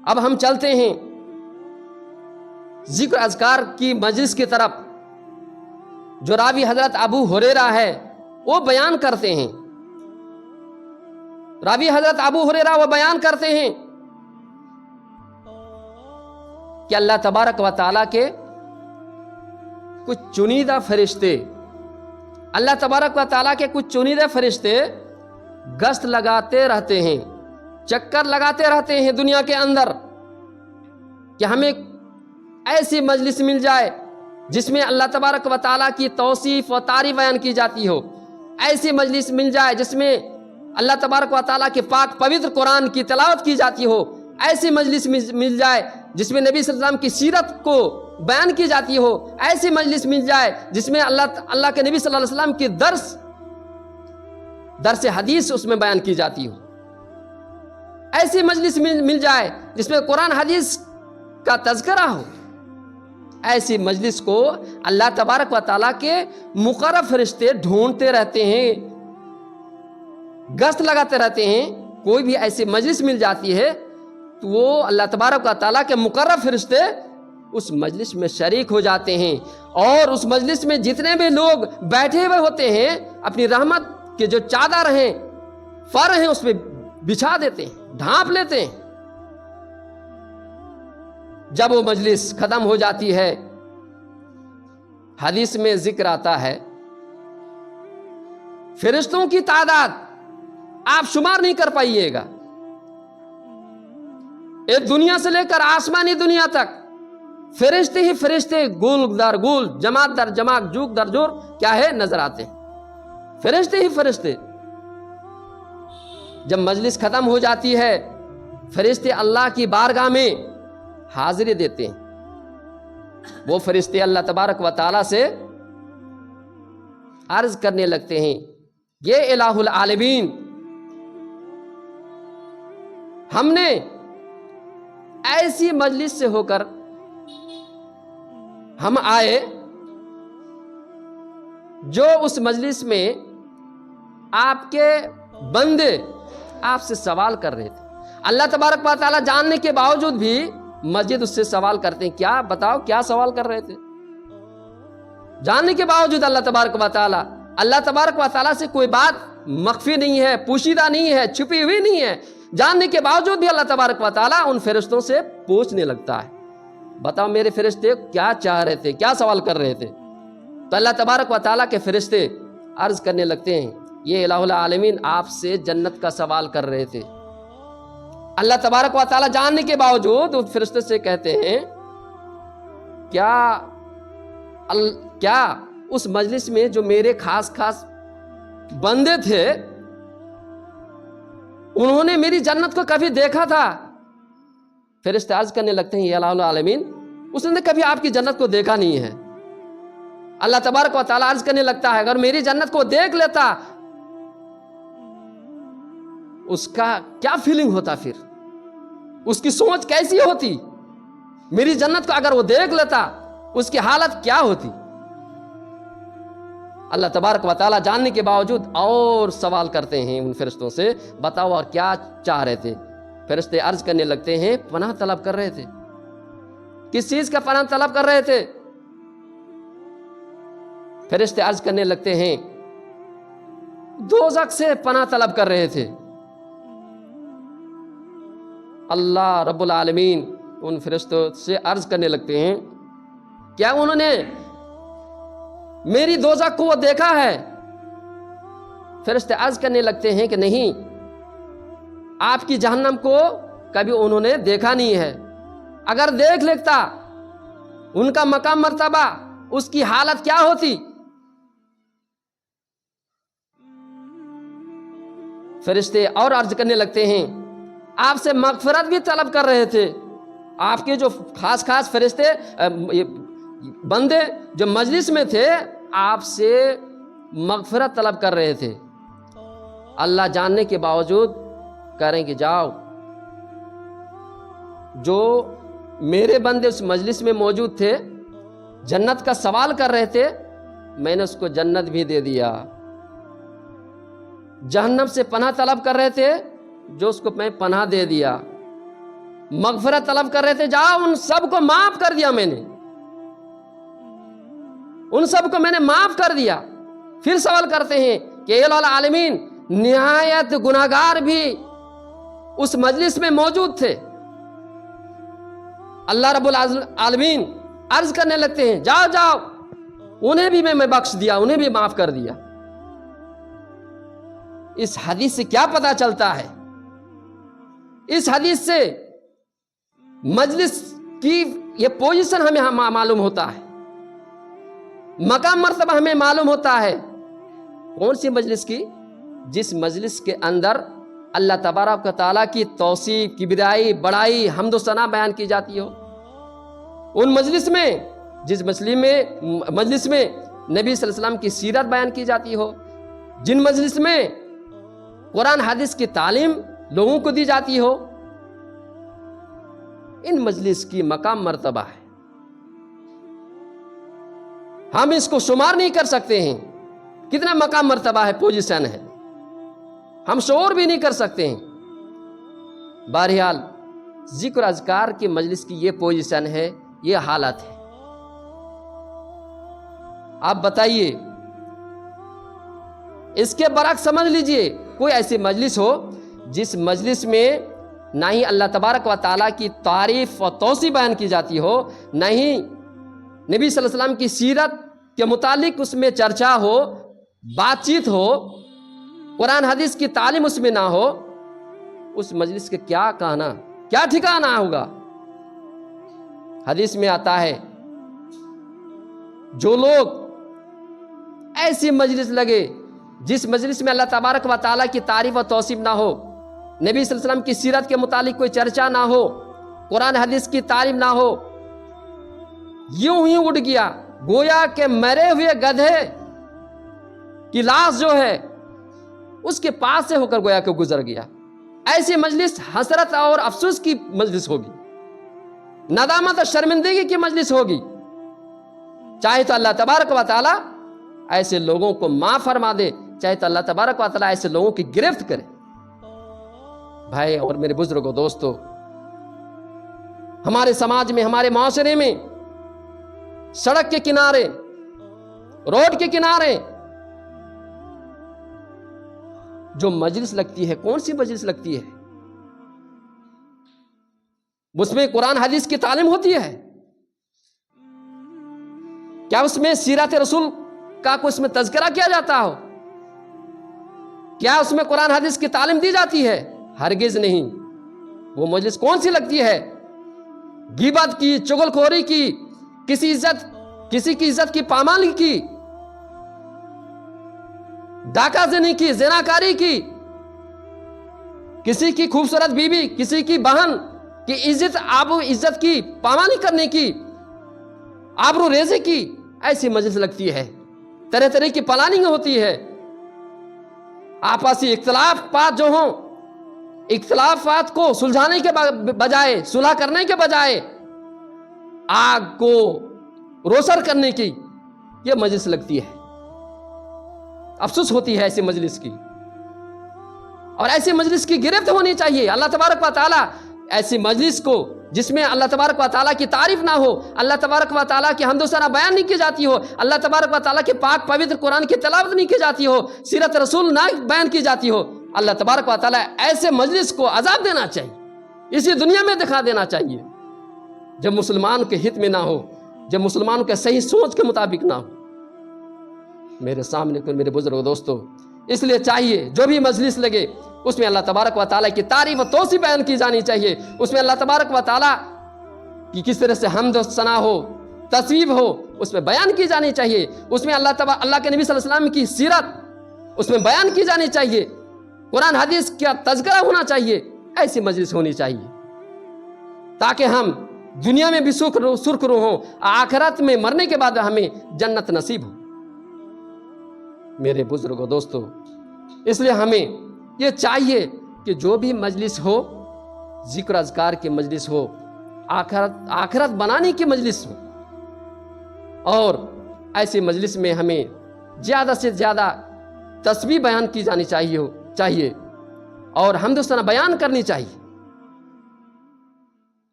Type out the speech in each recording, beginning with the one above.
اب ہم چلتے ہیں ذکر اذکار کی مجلس کی طرف، جو راوی حضرت ابو ہریرہ ہے وہ بیان کرتے ہیں، راوی حضرت ابو ہریرہ وہ بیان کرتے ہیں کہ اللہ تبارک و تعالیٰ کے کچھ چنیدہ فرشتے، اللہ تبارک و تعالیٰ کے کچھ چنیدہ فرشتے گشت لگاتے رہتے ہیں، چکر لگاتے رہتے ہیں دنیا کے اندر، کہ ہمیں ایسی مجلس مل جائے جس میں اللہ تبارک و تعالیٰ کی توصیف و تعریف بیان کی جاتی ہو، ایسی مجلس مل جائے جس میں اللہ تبارک و تعالیٰ کے پاک پوتر قرآن کی تلاوت کی جاتی ہو، ایسی مجلس مل جائے جس میں نبی صلی اللہ علیہ وسلم کی سیرت کو بیان کی جاتی ہو، ایسی مجلس مل جائے جس میں اللہ کے نبی صلی اللہ علیہ وسلم کی درس حدیث اس میں بیان کی جاتی ہو، ایسی مجلس مل جائے جس میں قرآن حدیث کا تذکرہ ہو، ایسی مجلس کو اللہ تبارک و تعالیٰ کے مقرب فرشتے ڈھونڈتے رہتے ہیں، گشت لگاتے رہتے ہیں۔ کوئی بھی ایسی مجلس مل جاتی ہے تو وہ اللہ تبارک و تعالیٰ کے مقرب فرشتے اس مجلس میں شریک ہو جاتے ہیں، اور اس مجلس میں جتنے بھی لوگ بیٹھے ہوئے ہوتے ہیں اپنی رحمت کے جو چادر ہیں، فر ہیں، اس پہ بچھا دیتے ہیں، ڈھانپ لیتے ہیں۔ جب وہ مجلس ختم ہو جاتی ہے، حدیث میں ذکر آتا ہے فرشتوں کی تعداد آپ شمار نہیں کر پائیے گا، ایک دنیا سے لے کر آسمانی دنیا تک فرشتے ہی فرشتے گول در گول، جماعت در جماعت، جوک در جور کیا ہے نظر آتے ہیں، فرشتے ہی فرشتے۔ جب مجلس ختم ہو جاتی ہے، فرشتے اللہ کی بارگاہ میں حاضری دیتے ہیں، وہ فرشتے اللہ تبارک و تعالیٰ سے عرض کرنے لگتے ہیں، یہ الہ العالمین، ہم نے ایسی مجلس سے ہو کر ہم آئے جو اس مجلس میں آپ کے بندے آپ سے سوال کر رہے تھے، اللہ تبارک و تعالیٰ جاننے کے باوجود بھی مسجد اس سے سوال کرتے ہیں، کیا بتاؤ کیا سوال کر رہے تھے؟ جاننے کے باوجود اللہ تبارک و تعالیٰ سے کوئی بات مخفی نہیں ہے، پوشیدہ نہیں ہے، چھپی ہوئی نہیں ہے، جاننے کے باوجود بھی اللہ تبارک و تعالیٰ ان فرشتوں سے پوچھنے لگتا ہے، بتاؤ میرے فرشتے کیا چاہ رہے تھے، کیا سوال کر رہے تھے؟ تو اللہ تبارک و تعالیٰ کے فرشتے عرض کرنے لگتے ہیں، یہ الہ العالمین آپ سے جنت کا سوال کر رہے تھے۔ اللہ تبارک و تعالیٰ جاننے کے باوجود اس فرشتے سے کہتے ہیں، کیا اس مجلس میں جو میرے خاص بندے تھے انہوں نے میری جنت کو کبھی دیکھا تھا؟ فرشتے عرض کرنے لگتے ہیں، یہ الہ العالمین اس نے کبھی آپ کی جنت کو دیکھا نہیں ہے۔ اللہ تبارک و تعالیٰ عرض کرنے لگتا ہے، اگر میری جنت کو دیکھ لیتا اس کا کیا فیلنگ ہوتا، پھر اس کی سوچ کیسی ہوتی؟ میری جنت کو اگر وہ دیکھ لیتا اس کی حالت کیا ہوتی؟ اللہ تبارک و تعالیٰ جاننے کے باوجود اور سوال کرتے ہیں ان فرشتوں سے، بتاؤ اور کیا چاہ رہے تھے؟ فرشتے عرض کرنے لگتے ہیں، پناہ طلب کر رہے تھے۔ کس چیز کا پناہ طلب کر رہے تھے؟ فرشتے عرض کرنے لگتے ہیں، دوزخ سے پناہ طلب کر رہے تھے۔ اللہ رب العالمین ان فرشتوں سے عرض کرنے لگتے ہیں، کیا انہوں نے میری دوزخ کو دیکھا ہے؟ فرشتے عرض کرنے لگتے ہیں کہ نہیں، آپ کی جہنم کو کبھی انہوں نے دیکھا نہیں ہے، اگر دیکھ لیتا ان کا مقام مرتبہ اس کی حالت کیا ہوتی؟ فرشتے اور عرض کرنے لگتے ہیں، آپ سے مغفرت بھی طلب کر رہے تھے، آپ کے جو خاص فرشتے بندے جو مجلس میں تھے آپ سے مغفرت طلب کر رہے تھے۔ اللہ جاننے کے باوجود کہہ رہے ہیں کہ جاؤ، جو میرے بندے اس مجلس میں موجود تھے جنت کا سوال کر رہے تھے، میں نے اس کو جنت بھی دے دیا۔ جہنم سے پناہ طلب کر رہے تھے، جو اس کو میں پناہ دے دیا۔ مغفرت طلب کر رہے تھے، جاؤ ان سب کو معاف کر دیا میں نے، ان سب کو میں نے معاف کر دیا۔ پھر سوال کرتے ہیں کہ الہ العالمین، نہایت گناہگار بھی اس مجلس میں موجود تھے۔ اللہ رب العالمین عرض کرنے لگتے ہیں، جاؤ جاؤ انہیں بھی میں بخش دیا، انہیں بھی معاف کر دیا۔ اس حدیث سے کیا پتہ چلتا ہے؟ اس حدیث سے مجلس کی یہ پوزیشن ہمیں معلوم ہوتا ہے، مقام مرتبہ ہمیں معلوم ہوتا ہے۔ کون سی مجلس کی؟ جس مجلس کے اندر اللہ تبارک و تعالیٰ کی توصیف، کبریائی، بڑائی، حمد و ثنا بیان کی جاتی ہو۔ ان مجلس میں، جس مجلس میں نبی صلی اللہ علیہ وسلم کی سیرت بیان کی جاتی ہو، جن مجلس میں قرآن حدیث کی تعلیم لوگوں کو دی جاتی ہو، ان مجلس کی مقام مرتبہ ہے، ہم اس کو شمار نہیں کر سکتے ہیں، کتنا مقام مرتبہ ہے، پوزیشن ہے، ہم شعور بھی نہیں کر سکتے ہیں۔ بہرحال ذکر اذکار کی مجلس کی یہ پوزیشن ہے، یہ حالت ہے۔ آپ بتائیے، اس کے برعکس سمجھ لیجئے، کوئی ایسی مجلس ہو جس مجلس میں نہ ہی اللہ تبارک و تعالیٰ کی تعریف و توصیف بیان کی جاتی ہو، نہ ہی نبی صلی اللہ علیہ وسلم کی سیرت کے متعلق اس میں چرچا ہو، بات چیت ہو، قرآن حدیث کی تعلیم اس میں نہ ہو، اس مجلس کے کیا کہنا، کیا ٹھکانہ ہوگا؟ حدیث میں آتا ہے، جو لوگ ایسی مجلس لگے جس مجلس میں اللہ تبارک و تعالیٰ کی تعریف و توصیف نہ ہو، نبی صلی اللہ علیہ وسلم کی سیرت کے متعلق کوئی چرچا نہ ہو، قرآن حدیث کی تعلیم نہ ہو، یوں ہی اڑ گیا، گویا کہ مرے ہوئے گدھے کی لاش جو ہے اس کے پاس سے ہو کر گویا کہ گزر گیا، ایسی مجلس حسرت اور افسوس کی مجلس ہوگی، ندامت اور شرمندگی کی مجلس ہوگی۔ چاہے تو اللہ تبارک و تعالیٰ ایسے لوگوں کو معاف فرما دے، چاہے تو اللہ تبارک و تعالیٰ ایسے لوگوں کی گرفت کرے۔ بھائی اور میرے بزرگوں، دوستو، ہمارے سماج میں، ہمارے معاشرے میں سڑک کے کنارے، روڈ کے کنارے جو مجلس لگتی ہے، کون سی مجلس لگتی ہے؟ اس میں قرآن حدیث کی تعلیم ہوتی ہے؟ کیا اس میں سیرت رسول کا کوئی اس میں تذکرہ کیا جاتا ہو؟ کیا اس میں قرآن حدیث کی تعلیم دی جاتی ہے؟ ہرگز نہیں۔ وہ مجلس کون سی لگتی ہے؟ غیبت کی، چغل خوری کی، کسی کی عزت کی پامالی کی، ڈاکہ زنی کی، زناکاری کی، کسی کی خوبصورت بیوی، کسی کی بہن کی عزت کی پامالی کرنے کی، آبرو ریزی کی، ایسی مجلس لگتی ہے۔ طرح طرح کی پلاننگ ہوتی ہے، آپسی اختلافات جو ہوں، اختلافات کو سلجھانے کے بجائے، صلح کرنے کے بجائے آگ کو روشن کرنے کی یہ مجلس لگتی ہے۔ افسوس ہوتی ہے ایسی مجلس کی، اور ایسی مجلس کی گرفت ہونی چاہیے۔ اللہ تبارک و تعالیٰ ایسی مجلس کو، جس میں اللہ تبارک و تعالیٰ کی تعریف نہ ہو، اللہ تبارک و تعالیٰ کی حمد و ثنا بیان نہیں کی جاتی ہو، اللہ تبارک و تعالیٰ کے پاک پوتر قرآن کی تلاوت نہیں کی جاتی ہو، سیرت رسول نہ بیان کی جاتی ہو، اللہ تبارک و تعالیٰ ایسے مجلس کو عذاب دینا چاہیے، اسی دنیا میں دکھا دینا چاہیے، جب مسلمان کے ہت میں نہ ہو، جب مسلمانوں کے صحیح سوچ کے مطابق نہ ہو۔ میرے سامنے کو میرے بزرگ دوستو، اس لیے چاہیے جو بھی مجلس لگے اس میں اللہ تبارک و تعالیٰ کی تعریف و توصیف بیان کی جانی چاہیے، اس میں اللہ تبارک و تعالیٰ کی کس طرح سے حمد و ثنا ہو، تصویب ہو، اس میں بیان کی جانی چاہیے، اس میں اللہ کے نبی صلی اللہ علیہ وسلم کی سیرت اس میں بیان کی جانی چاہیے، قرآن حدیث کا تذکرہ ہونا چاہیے، ایسی مجلس ہونی چاہیے، تاکہ ہم دنیا میں بھی سرخرو ہوں، آخرت میں مرنے کے بعد ہمیں جنت نصیب ہو۔ میرے بزرگوں، دوستو، اس لیے ہمیں یہ چاہیے کہ جو بھی مجلس ہو، ذکر اذکار کی مجلس ہو، آخرت بنانے کی مجلس ہو، اور ایسی مجلس میں ہمیں زیادہ سے زیادہ تسبیح بیان کی جانی چاہیے اور حمد و ثنا بیان کرنی چاہیے۔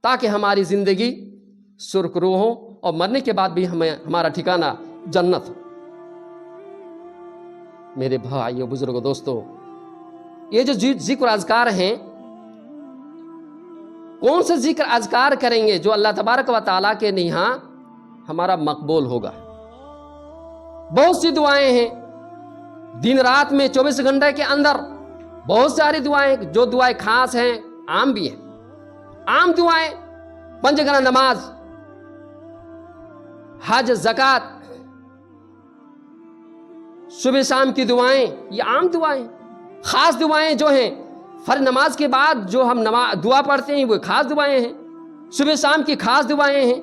تاکہ ہماری زندگی سرخرو ہو اور مرنے کے بعد بھی ہمارا ٹھکانہ جنت ہو۔ میرے بھائیو، بزرگوں، دوستو، یہ جو ذکر اذکار ہیں، کون سے ذکر اذکار کریں گے جو اللہ تبارک و تعالیٰ کے یہاں ہمارا مقبول ہوگا؟ بہت سی دعائیں ہیں دن رات میں 24 گھنٹے کے اندر، بہت ساری دعائیں، جو دعائیں خاص ہیں، عام بھی ہیں۔ عام دعائیں 5 وقت نماز، حج، زکوٰۃ، صبح شام کی دعائیں، یہ عام دعائیں۔ خاص دعائیں جو ہیں فرض نماز کے بعد جو ہم دعا پڑھتے ہیں، وہ خاص دعائیں ہیں۔ صبح شام کی خاص دعائیں ہیں،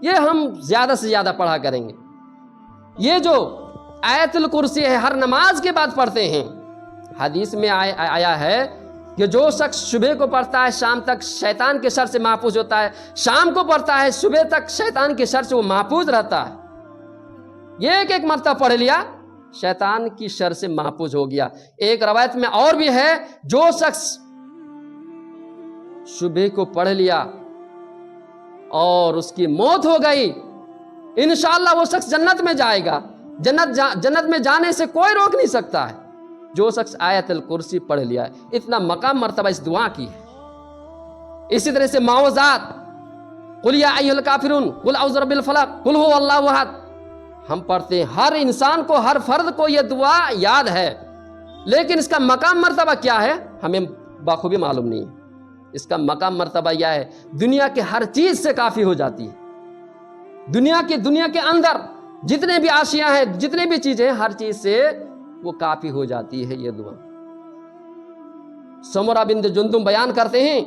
یہ ہم زیادہ سے زیادہ پڑھا کریں گے۔ یہ جو آیت الکرسی ہے، ہر نماز کے بعد پڑھتے ہیں۔ حدیث میں آیا ہے کہ جو شخص صبح کو پڑھتا ہے شام تک شیطان کے شر سے محفوظ ہوتا ہے، شام کو پڑھتا ہے صبح تک شیطان کے شر سے وہ محفوظ رہتا ہے۔ یہ ایک مرتبہ پڑھ لیا، شیطان کی شر سے محفوظ ہو گیا۔ ایک روایت میں اور بھی ہے، جو شخص صبح کو پڑھ لیا اور اس کی موت ہو گئی، انشاءاللہ وہ شخص جنت میں جائے گا۔ جنت میں جانے سے کوئی روک نہیں سکتا ہے، جو شخص آیت الکرسی پڑھ لیا ہے۔ اتنا مقام مرتبہ اس دعا کی ہے۔ اسی طرح سے معوذات، قل یا ایھا الکافرون، قل اعوذ برب الفلق، قل ھو اللہ احد، ہم پڑھتے ہیں۔ ہر انسان کو، ہر فرد کو یہ دعا یاد ہے، لیکن اس کا مقام مرتبہ کیا ہے ہمیں بخوبی معلوم نہیں ہے۔ اس کا مقام مرتبہ یہ ہے، دنیا کے ہر چیز سے کافی ہو جاتی ہے۔ دنیا کے اندر جتنے بھی اشیاء ہیں، جتنے بھی چیزیں، ہر چیز سے وہ کافی ہو جاتی ہے یہ دعا۔ سمرہ بنت جندب بیان کرتے ہیں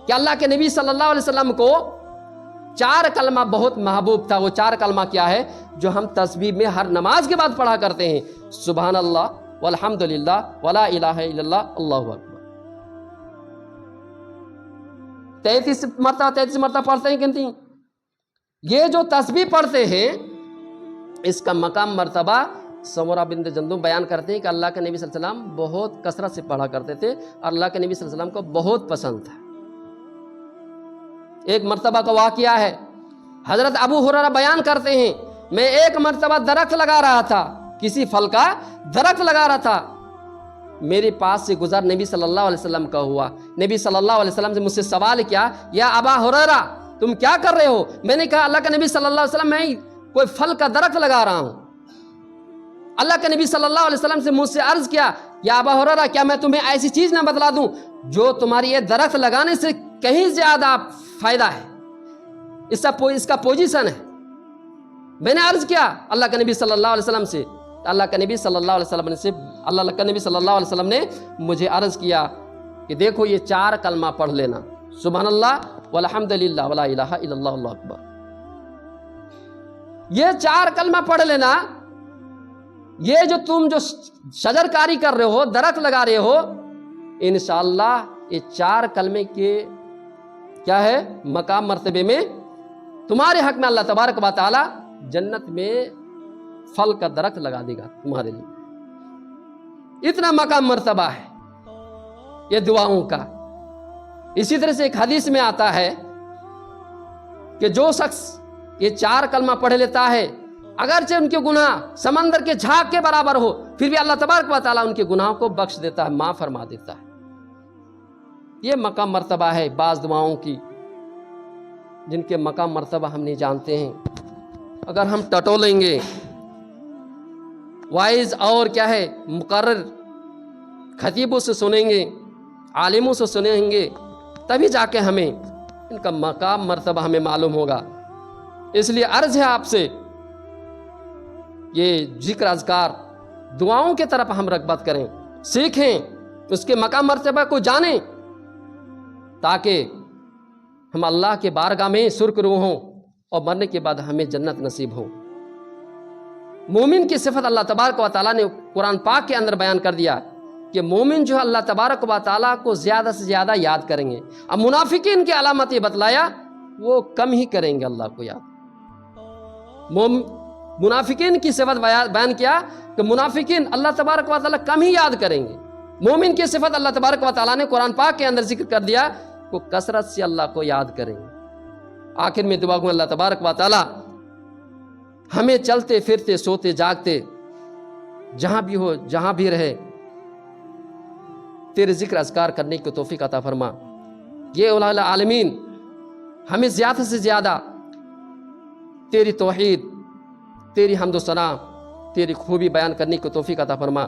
کہ اللہ کے نبی صلی اللہ علیہ وسلم کو 4 کلمہ بہت محبوب تھا۔ وہ 4 کلمہ کیا ہے جو ہم تسبیح میں ہر نماز کے بعد پڑھا کرتے ہیں؟ سبحان اللہ والحمد للہ ولا الہ الا اللہ، اللہ اکبر۔ 33 مرتبہ پڑھتے ہیں کہ نہیں؟ یہ جو تسبیح پڑھتے ہیں، اس کا مقام مرتبہ سمرہ بنت جندب بیان کرتے ہیں کہ اللہ کے نبی صلی اللہ علیہ وسلم بہت کثرت سے پڑھا کرتے تھے اور اللہ کے نبی صلی اللہ علیہ وسلم کو بہت پسند تھا۔ ایک مرتبہ کا واقعہ ہے، حضرت ابو ہریرہ بیان کرتے ہیں، میں ایک مرتبہ درخت لگا رہا تھا، کسی پھل کا درخت لگا رہا تھا، میرے پاس سے گزر نبی صلی اللہ علیہ وسلم کا ہوا۔ نبی صلی اللہ علیہ وسلم سے مجھ سے سوال کیا، یا ابا ہریرہ تم کیا کر رہے ہو؟ میں نے کہا اللہ کے نبی صلی اللہ علیہ وسلم، میں کوئی پھل کا درخت لگا رہا ہوں۔ اللہ کے نبی صلی اللہ علیہ وسلم سے مجھ سے عرض کیا، یا ابا ہریرہ کیا میں تمہیں ایسی چیز نہ بتلا دوں جو تمہاری یہ درخت لگانے سے کہیں زیادہ فائدہ ہے، اس کا پوزیشن ہے؟ میں نے عرض کیا اللہ کے نبی صلی اللہ علیہ وسلم سے، اللہ کے نبی صلی اللہ علیہ وسلم نے مجھے عرض کیا کہ دیکھو یہ 4 کلمہ پڑھ لینا، سبحان اللہ والحمد للہ ولا الہ الا اللہ، اللہ اکبر۔ یہ 4 کلمہ پڑھ لینا، یہ جو تم جو شجر کاری کر رہے ہو، درخت لگا رہے ہو، انشاءاللہ یہ 4 کلمے کے کیا ہے مقام مرتبے میں تمہارے حق میں اللہ تبارک و تعالی جنت میں پھل کا درخت لگا دے گا تمہارے لیے۔ اتنا مقام مرتبہ ہے یہ دعاؤں کا۔ اسی طرح سے ایک حدیث میں آتا ہے کہ جو شخص یہ 4 کلمہ پڑھ لیتا ہے، اگرچہ ان کے گناہ سمندر کے جھاگ کے برابر ہو، پھر بھی اللہ تبارک و تعالیٰ ان کے گناہوں کو بخش دیتا ہے، معاف فرما دیتا ہے۔ یہ مقام مرتبہ ہے بعض دعاؤں کی، جن کے مقام مرتبہ ہم نہیں جانتے ہیں۔ اگر ہم ٹٹولیں گے، وائز اور کیا ہے مقرر خطیبوں سے سنیں گے، عالموں سے سنیں گے، تبھی جا کے ہمیں ان کا مقام مرتبہ ہمیں معلوم ہوگا۔ اس لیے عرض ہے آپ سے، یہ ذکر اذکار دعاؤں کے طرف ہم رغبت کریں، سیکھیں، اس کے مقام مرتبہ کو جانیں، تاکہ ہم اللہ کے بارگاہ میں سرخرو ہوں اور مرنے کے بعد ہمیں جنت نصیب ہو۔ مومن کی صفت اللہ تبارک و تعالیٰ نے قرآن پاک کے اندر بیان کر دیا کہ مومن جو ہے اللہ تبارک و تعالیٰ کو زیادہ سے زیادہ یاد کریں گے۔ اب منافقین کی علامت یہ بتلایا، وہ کم ہی کریں گے اللہ کو یاد۔ منافقین کی صفت بیان کیا کہ منافقین اللہ تبارک و تعالیٰ کم ہی یاد کریں گے۔ مومن کی صفت اللہ تبارک و تعالیٰ نے قرآن پاک کے اندر ذکر کر دیا کو کثرت سے اللہ کو یاد کریں۔ آخر میں دعا کو اللہ تبارک و تعالی ہمیں چلتے پھرتے سوتے جاگتے جہاں بھی ہو جہاں بھی رہے تیرے ذکر اذکار کرنے کی توفیق عطا فرما۔ یہ الہ العالمین ہمیں زیادہ سے زیادہ تیری توحید، تیری حمد و ثنا، تیری خوبی بیان کرنے کی توفیق عطا فرما۔